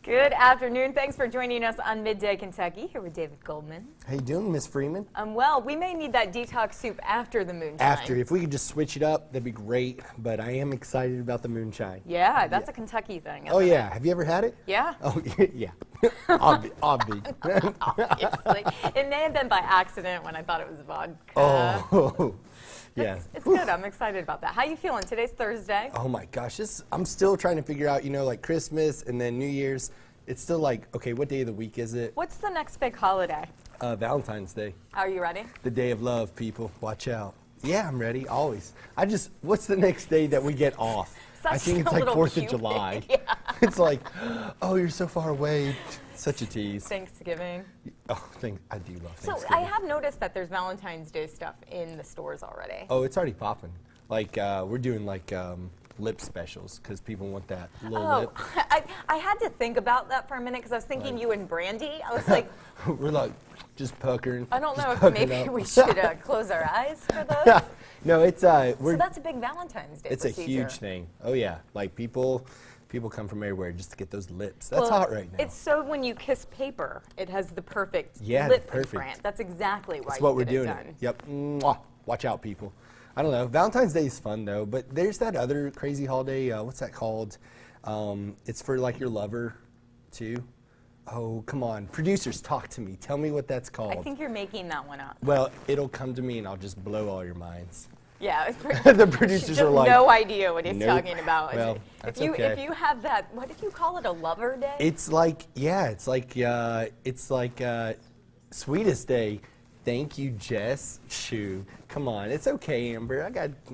Good afternoon. Thanks for joining us on Midday Kentucky. Here with David Goldman. How you doing, Miss Freeman? Well, we may need that detox soup after the moonshine. After, if we could just switch it up, that'd be great. But I am excited about the moonshine. Yeah, that's a Kentucky thing. Oh yeah, have you ever had it? Yeah. Oh yeah. Obvi. Obviously, it may have been by accident when I thought it was vodka. Oh. Yeah. It's good. I'm excited about that. How you feeling? Today's Thursday. Oh my gosh, I'm still trying to figure out, like Christmas and then New Year's. It's still like, okay, what day of the week is it? What's the next big holiday? Valentine's Day. Are you ready? The day of love, people. Watch out. Yeah, I'm ready, always. What's the next day that we get off? I think it's like 4th of July. Yeah. It's like, oh, you're so far away. Such a tease. Thanksgiving. Oh, I do love Thanksgiving. So I have noticed that there's Valentine's Day stuff in the stores already. Oh, it's already popping. Like, we're doing like lip specials because people want that little lip. I had to think about that for a minute because I was thinking you and Brandy. I was like, we're like just puckering. I don't know if maybe we should close our eyes for those. Yeah. No, it's so that's a big Valentine's Day. It's procedure. a huge thing. Oh yeah, like people come from everywhere just to get those lips. That's hot right now. It's so when you kiss paper, it has the perfect Yeah, lip perfect. imprint. That's exactly why That's you what we're get doing. it done. Yep. Mwah. Watch out, people. I don't know. Valentine's Day is fun though, but there's that other crazy holiday. What's that called? It's for like your lover, too. Oh, come on, producers, talk to me. Tell me what that's called. I think you're making that one up. Well, it'll come to me and I'll just blow all your minds. Yeah, The producers are like, no idea what he's nope. talking about. Well, that's okay. If you have that, what did you call it? A lover day? It's like, yeah, it's like Sweetest Day. Thank you, Jess. Shoo. Come on, it's okay, Amber.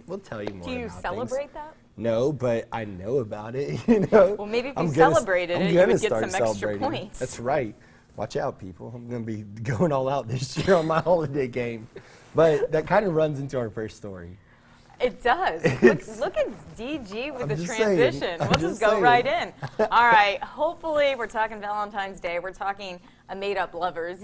We'll tell you more. Do you about celebrate things. that? No, but I know about it. Well, maybe if you celebrated it, you would get some extra points. That's right. Watch out, people. I'm going to be going all out this year on my holiday game. But that kind of runs into our first story. It does. Look at DG with the transition. We'll just go right in. All right. Hopefully, we're talking Valentine's Day. We're talking made-up lovers.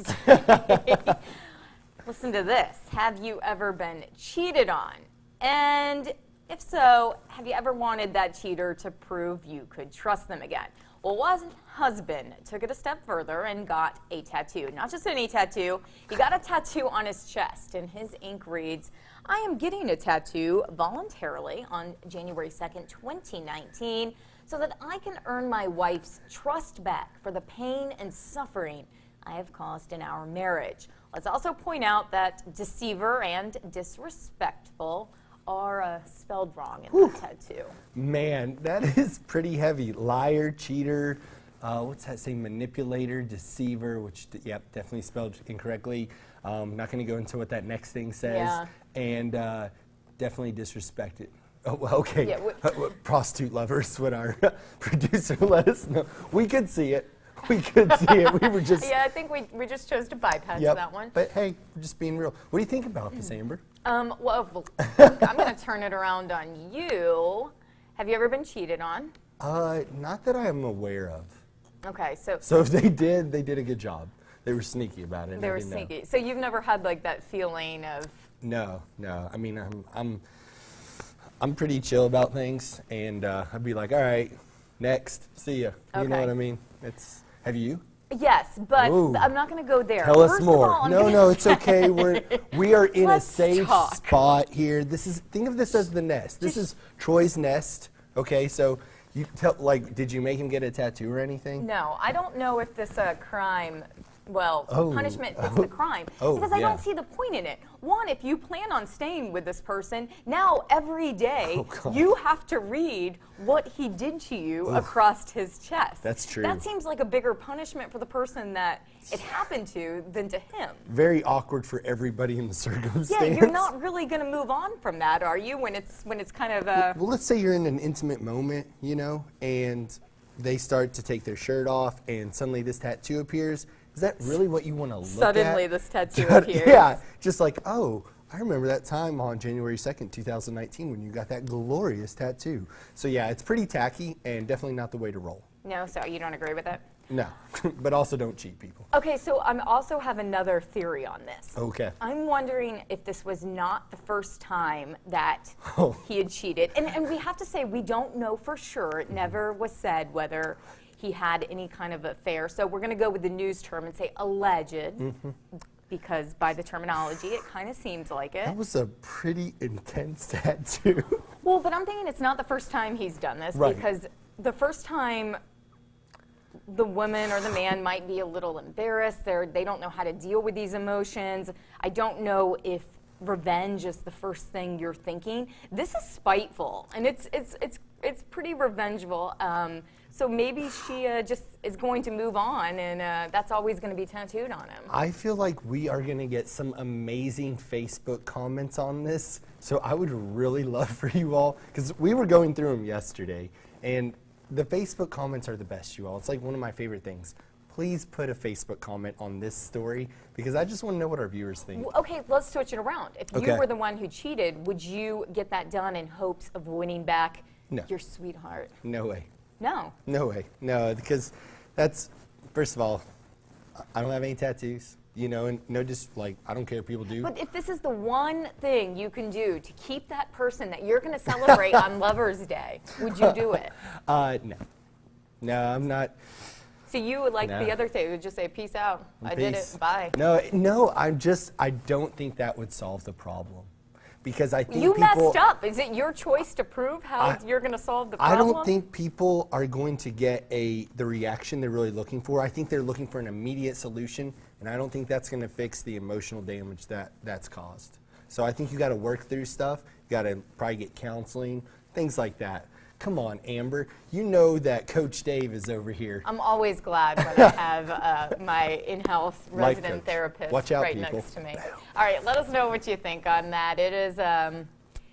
Listen to this. Have you ever been cheated on? And if so, have you ever wanted that cheater to prove you could trust them again? Well, Waz's husband took it a step further and got a tattoo. Not just any tattoo. He got a tattoo on his chest, and his ink reads, "I am getting a tattoo voluntarily on January 2nd, 2019, so that I can earn my wife's trust back for the pain and suffering I have caused in our marriage." Let's also point out that deceiver and disrespectful are spelled wrong in that tattoo. Man, that is pretty heavy. Liar, cheater, what's that say? Manipulator, deceiver, which, yep, definitely spelled incorrectly. Not going to go into what that next thing says. Yeah. And definitely disrespected. Oh, okay. Yeah, prostitute lovers, what our producer let us know. We could see it. We could see it. We were just. Yeah, I think we just chose to bypass that one. But hey, we're just being real. What do you think about this, Amber? Well, I'm going to turn it around on you. Have you ever been cheated on? Not that I am aware of. Okay, so. So if they did a good job. They were sneaky about it. They were sneaky. So you've never had like that feeling of. No. I mean, I'm pretty chill about things, and I'd be like, all right, next, see ya. Okay. You know what I mean? Have you? Yes, but Ooh. I'm not going to go there. Tell us First more. Of all, No, it's okay. We are in a safe talk. spot here. Think of this as the nest. This is Troy's nest. Okay, so you did you make him get a tattoo or anything? No, I don't know if this crime. Well, punishment fits the crime. Because I don't see the point in it. One, if you plan on staying with this person, now every day you have to read what he did to you across his chest. That's true. That seems like a bigger punishment for the person that it happened to than to him. Very awkward for everybody in the circumstance. Yeah, you're not really going to move on from that, are you? When it's kind of Well, let's say you're in an intimate moment, and they start to take their shirt off, and suddenly this tattoo appears. Is that really what you want to look at? Suddenly this tattoo appears. Yeah, just like, oh, I remember that time on January 2nd, 2019 when you got that glorious tattoo. So yeah, it's pretty tacky and definitely not the way to roll. No, so you don't agree with it? No, but also don't cheat people. Okay, so I also have another theory on this. Okay. I'm wondering if this was not the first time that he had cheated. And we have to say we don't know for sure. It never was said whether he had any kind of affair. So we're going to go with the news term and say alleged, because by the terminology, it kind of seems like it. That was a pretty intense tattoo. Well, but I'm thinking it's not the first time he's done this, Right. because the first time the woman or the man might be a little embarrassed. They don't know how to deal with these emotions. I don't know if revenge is the first thing you're thinking. This is spiteful, and it's pretty revengeful. So maybe she just is going to move on, and that's always going to be tattooed on him. I feel like we are going to get some amazing Facebook comments on this. So I would really love for you all, because we were going through them yesterday, and the Facebook comments are the best, you all. It's like one of my favorite things. Please put a Facebook comment on this story, because I just want to know what our viewers think. Okay, let's switch it around. If you were the one who cheated, would you get that done in hopes of winning back your sweetheart? No way. No. No way. No, because that's, first of all, I don't have any tattoos, you know, and no, just like, I don't care if people do. But if this is the one thing you can do to keep that person that you're going to celebrate on Lover's Day, would you do it? No. No, I'm not. So you would like the other thing, would just say, peace out. I did it. Bye. No, I don't think that would solve the problem. Because I think you people, messed up. Is it your choice to prove how you're going to solve the problem? I don't think people are going to get the reaction they're really looking for. I think they're looking for an immediate solution, and I don't think that's going to fix the emotional damage that's caused. So I think you got to work through stuff. You got to probably get counseling, things like that. Come on, Amber. You know that Coach Dave is over here. I'm always glad when I have my in-house resident therapist right next to me. All right, let us know what you think on that. It is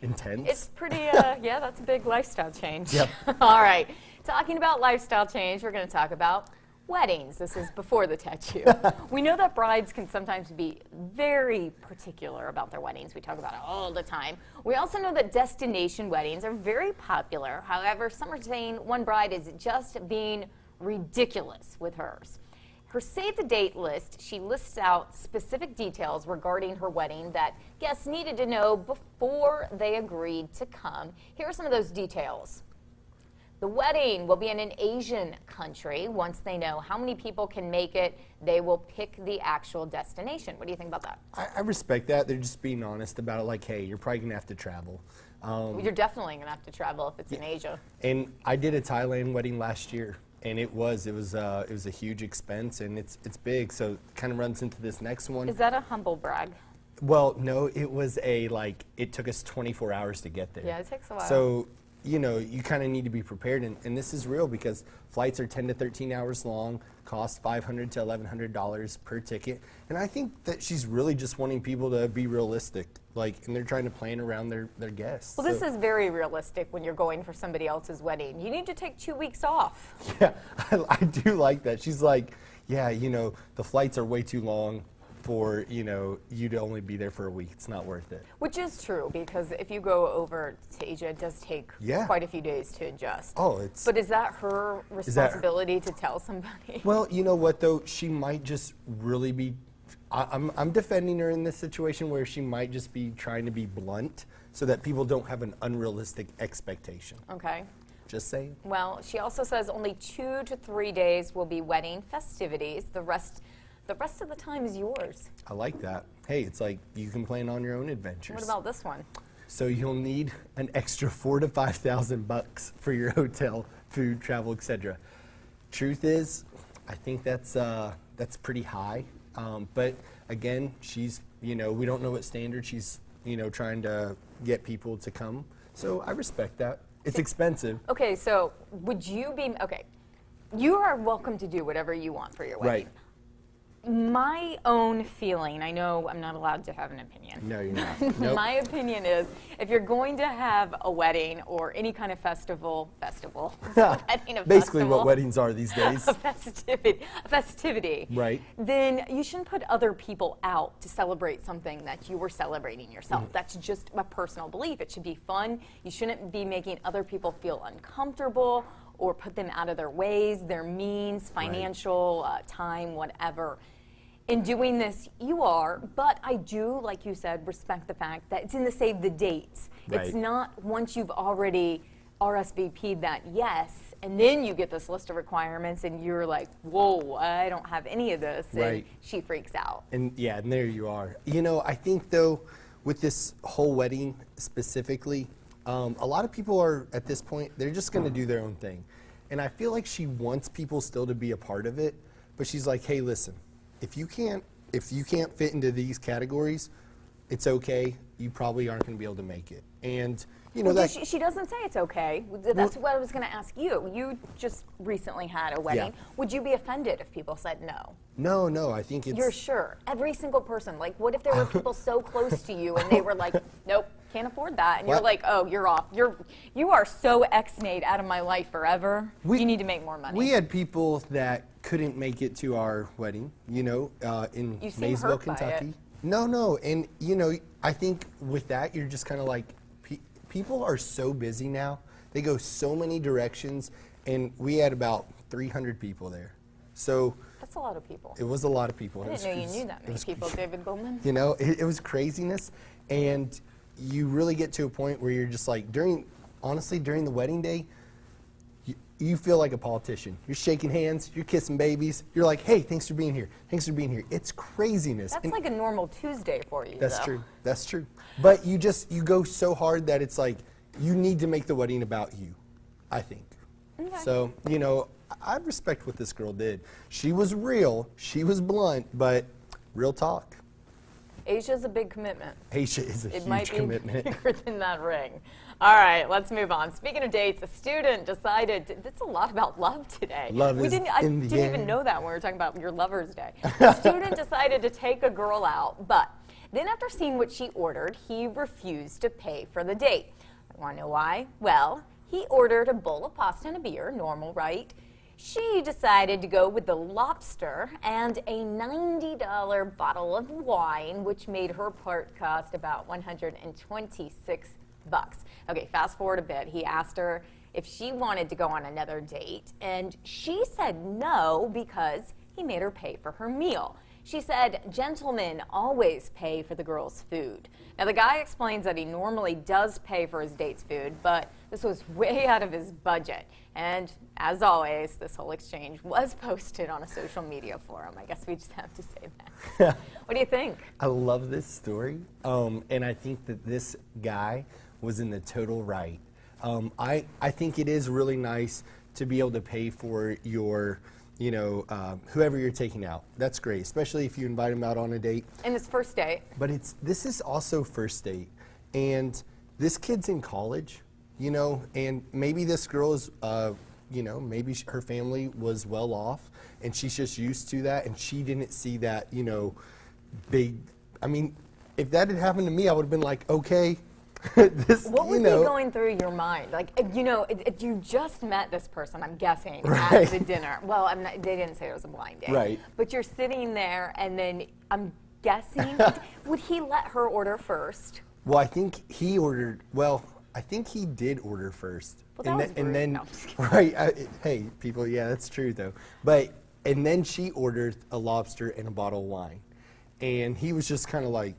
intense. It's pretty, yeah, that's a big lifestyle change. Yep. All right, talking about lifestyle change, we're going to talk about weddings. This is before the tattoo. We know that brides can sometimes be very particular about their weddings. We talk about it all the time. We also know that destination weddings are very popular. However, some are saying one bride is just being ridiculous with hers. Her save the date list, she lists out specific details regarding her wedding that guests needed to know before they agreed to come. Here are some of those details. The wedding will be in an Asian country. Once they know how many people can make it, they will pick the actual destination. What do you think about that? I respect that. They're just being honest about it, like, hey, you're probably going to have to travel. You're definitely going to have to travel if it's in Asia. And I did a Thailand wedding last year, and it was a huge expense, and it's big, so it kind of runs into this next one. Is that a humble brag? Well, no, it was it took us 24 hours to get there. Yeah, it takes a while. So, you know, you kind of need to be prepared, and this is real because flights are 10 to 13 hours long, cost $500 to $1,100 per ticket, and I think that she's really just wanting people to be realistic, and they're trying to plan around their guests. Well, this is very realistic when you're going for somebody else's wedding. You need to take 2 weeks off. Yeah, I do like that. She's like, yeah, you know, the flights are way too long for, you know, you to only be there for a week. It's not worth it. Which is true, because if you go over to Asia, it does take quite a few days to adjust. Oh, But is that her responsibility to tell somebody? Well, you know what, though? She might just really be, I'm defending her in this situation where she might just be trying to be blunt so that people don't have an unrealistic expectation. Okay. Just saying. Well, she also says only 2 to 3 days will be wedding festivities. The rest of the time is yours. I like that. Hey, it's like you can plan on your own adventures. What about this one? So you'll need an extra $4,000 to $5,000 for your hotel, food, travel, etc. Truth is, I think that's pretty high. But again, she's, you know, we don't know what standard she's, you know, trying to get people to come. So I respect that. It's expensive. Okay, so would you be, you are welcome to do whatever you want for your wedding. Right. My own feeling, I know I'm not allowed to have an opinion. No, you're not. Nope. My opinion is, if you're going to have a wedding or any kind of festival, basically what weddings are these days. a festivity, right? Then you shouldn't put other people out to celebrate something that you were celebrating yourself. That's just a personal belief. It should be fun. You shouldn't be making other people feel uncomfortable or put them out of their ways, their means, financial, time, whatever. In doing this, you are, but I do, like you said, respect the fact that it's in the save the dates. Right. It's not once you've already RSVP'd that yes, And then you get this list of requirements and you're like, whoa, I don't have any of this. And Right. she freaks out. And yeah, and there you are. You know, I think though, with this whole wedding specifically, a lot of people are at this point, they're just going to do their own thing. And I feel like she wants people still to be a part of it, but she's like, hey, listen, if you can't fit into these categories, it's okay. You probably aren't going to be able to make it. And you know Well, that she doesn't say it's okay. That's what I was going to ask you. You just recently had a wedding. Yeah. Would you be offended if people said no? No, I think it's You're sure? Every single person. Like, what if there were people so close to you and they were like, nope, can't afford that, and Well- you're like, oh, you're off. You are so ex-nayed out of my life forever. You need to make more money. We had people that couldn't make it to our wedding, you know, in You seem Maysville, hurt by it. Kentucky. No, and you know, I think with that, you're just kind of like, people are so busy now. They go so many directions, and we had about 300 people there. So That's a lot of people. it was a lot of people. I didn't know you knew that many people, David Goldman. You know, it was craziness, and you really get to a point where you're just like, honestly, during the wedding day, you feel like a politician. You're shaking hands, you're kissing babies. You're like, hey, thanks for being here. Thanks for being here. It's craziness. That's And like a normal Tuesday for you, that's though. true. That's true. But you go so hard that it's like, you need to make the wedding about you, I think. Okay. So, you know, I respect what this girl did. She was real, she was blunt, but real talk. Asia's a big commitment. Asia is a It huge might be commitment. bigger than that ring. All right, let's move on. Speaking of dates, a student decided, it's a lot about love today. Love I is in the didn't even air. know that when we were talking about your Lover's Day. A student decided to take a girl out, but then after seeing what she ordered, he refused to pay for the date. I want to know why? Well, he ordered a bowl of pasta and a beer, normal, right? She decided to go with the lobster and a $90 bottle of wine, which made her part cost about $126. Okay, fast forward a bit. He asked her if she wanted to go on another date, and she said no because he made her pay for her meal. She said, gentlemen always pay for the girl's food. Now, the guy explains that he normally does pay for his date's food, but this was way out of his budget. And as always, this whole exchange was posted on a social media forum. I guess we just have to say that. What do you think? I love this story, and I think that this guy was in the total right. I think it is really nice to be able to pay for your, you know, whoever you're taking out. That's great, especially if you invite them out on a date. And this first date. But this is also first date, and this kid's in college, you know, and maybe this girl is, you know, maybe her family was well off, and she's just used to that, and she didn't see that, you know, big. I mean, if that had happened to me, I would have been like, okay, this, What would you know, be going through your mind? Like, you know, you just met this person, I'm guessing, Right. at the dinner. Well, they didn't say it was a blind date. Right. But you're sitting there, and then I'm guessing, would he let her order first? Well, I think he ordered. Well, I think he did order first. Well, that was rude. and then No, I'm just kidding. right. Hey, people. Yeah, that's true though. But and then she ordered a lobster and a bottle of wine, and he was just kind of like,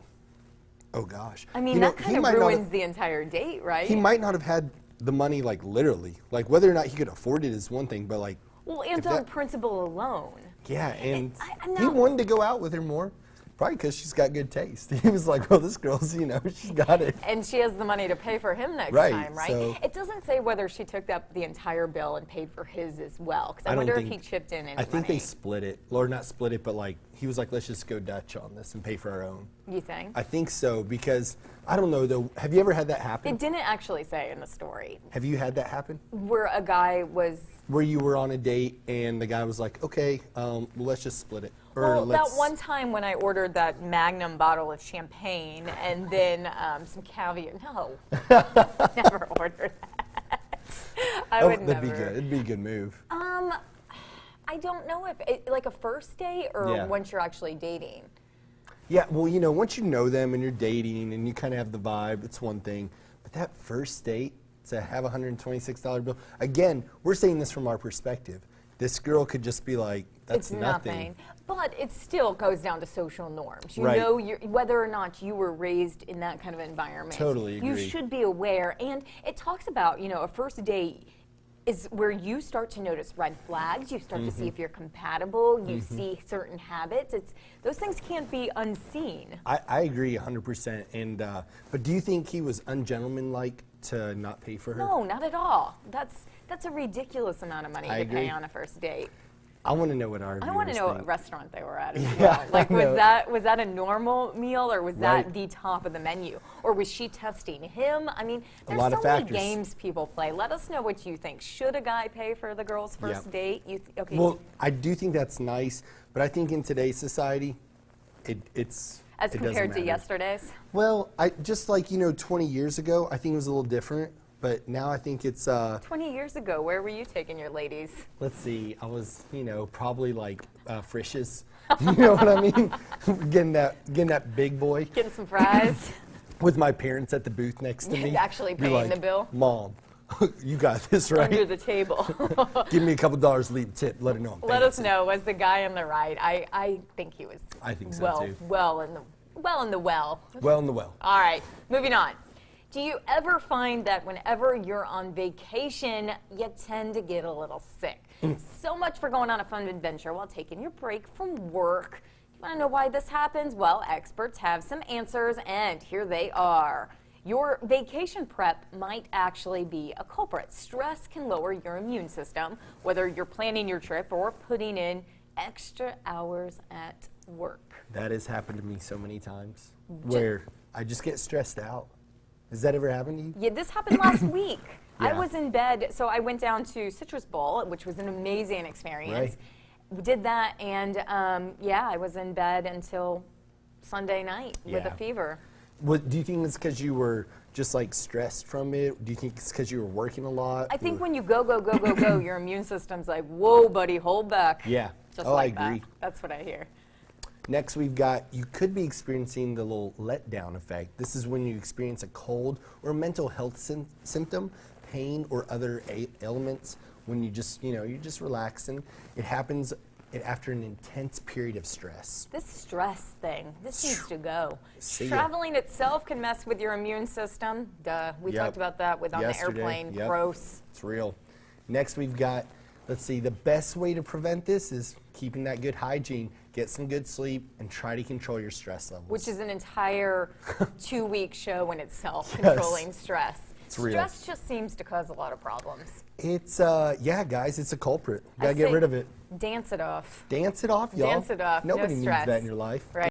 oh gosh. I mean, You know, that he kind of might not ruins have- the entire date, right? He might not have had the money, like literally. Like whether or not he could afford it is one thing, but like. Well, if and on that- principle alone. Yeah, and I'm he not- wanted to go out with her more, probably because she's got good taste. He was like, well, this girl's, you know, she's got it. And she has the money to pay for him next Right, time, right? so- It doesn't say whether she took up the entire bill and paid for his as well. Because I don't wonder if he think- chipped in any I think money. they split it, or not split it, but like he was like, let's just go Dutch on this and pay for our own. You think? I think so because I don't know though. Have you ever had that happen? It didn't actually say in the story Have you had that happen? where a guy was. Where you were on a date and the guy was like, okay, well, let's just split it. Or Well, that let's. one time when I ordered that Magnum bottle of champagne and then some caviar. No, never ordered that. I Oh, would that'd never. be good. It'd be a good move. I don't know if like a first date or Yeah. once you're actually dating. Yeah, well, you know, once you know them and you're dating and you kind of have the vibe, it's one thing. But that first date, to have a $126 bill, again, we're saying this from our perspective. This girl could just be like, that's It's nothing. But it still goes down to social norms. You Right. know whether or not you were raised in that kind of environment. Totally You agree. should be aware. And it talks about, you know, a first date, is where you start to notice red flags. You start to see if you're compatible. You see certain habits. Those things can't be unseen. I agree 100%. And but do you think he was ungentlemanlike to not pay for her? No, not at all. That's a ridiculous amount of money I to pay agree. on a first date. I want to know what our I want to viewers know think. what restaurant they were at as Yeah, well. Like, I know. was that a normal meal, or was Right. that the top of the menu? Or was she testing him? I mean, there's lot so of many factors. games people play. Let us know what you think. Should a guy pay for the girl's first Yep. date? Okay. Well, I do think that's nice, but I think in today's society, as it doesn't compared to matter. yesterday's? Well, I just like 20 years ago, I think it was a little different, but now I think it's 20 years ago, where were you taking your ladies? let's see, I was probably like Frisch's, you know what I mean? getting that big boy Getting some fries? with my parents at the booth next to me. Actually Be paying like, the bill? Mom, you got this right. Under the table. Give me a couple dollars, leave tip. Let her know. I'm Let paying us it. know. Was the guy on the right? I think he was. I think so, well, too. Well in the well. Well in the well. All right, moving on. Do you ever find that whenever you're on vacation, you tend to get a little sick? So much for going on a fun adventure while taking your break from work. You want to know why this happens? Well, experts have some answers, and here they are. Your vacation prep might actually be a culprit. Stress can lower your immune system, whether you're planning your trip or putting in extra hours at work. That has happened to me so many times where I just get stressed out. Has that ever happened to you? Yeah, this happened last week. I Yeah. was in bed, so I went down to Citrus Bowl, which was an amazing experience. Right. We did that, and I was in bed until Sunday night with a Yeah. fever. Do you think it's because you were just like stressed from it? Do you think it's because you were working a lot? I think or- when you go, your immune system's like, whoa, buddy, hold back. Yeah. Just Oh, I like that. agree. That's what I hear. Next, we've got you could be experiencing the little letdown effect. This is when you experience a cold or mental health symptom, pain, or other ailments. When you just, you're just relaxing. It happens after an intense period of stress. This stress thing, this needs to go. See ya. Traveling itself can mess with your immune system. Duh. We Yep. talked about that on Yesterday, the airplane. yep. Gross. It's real. Next, we've got, let's see, the best way to prevent this is keeping that good hygiene, get some good sleep, and try to control your stress levels. Which is an entire 2-week show in itself, controlling stress. It's real. Stress just seems to cause a lot of problems. It's, guys, it's a culprit. You I gotta get say rid of it. Dance it off. Dance it off, y'all. Dance it off, no Nobody needs stress. that in your life. Right.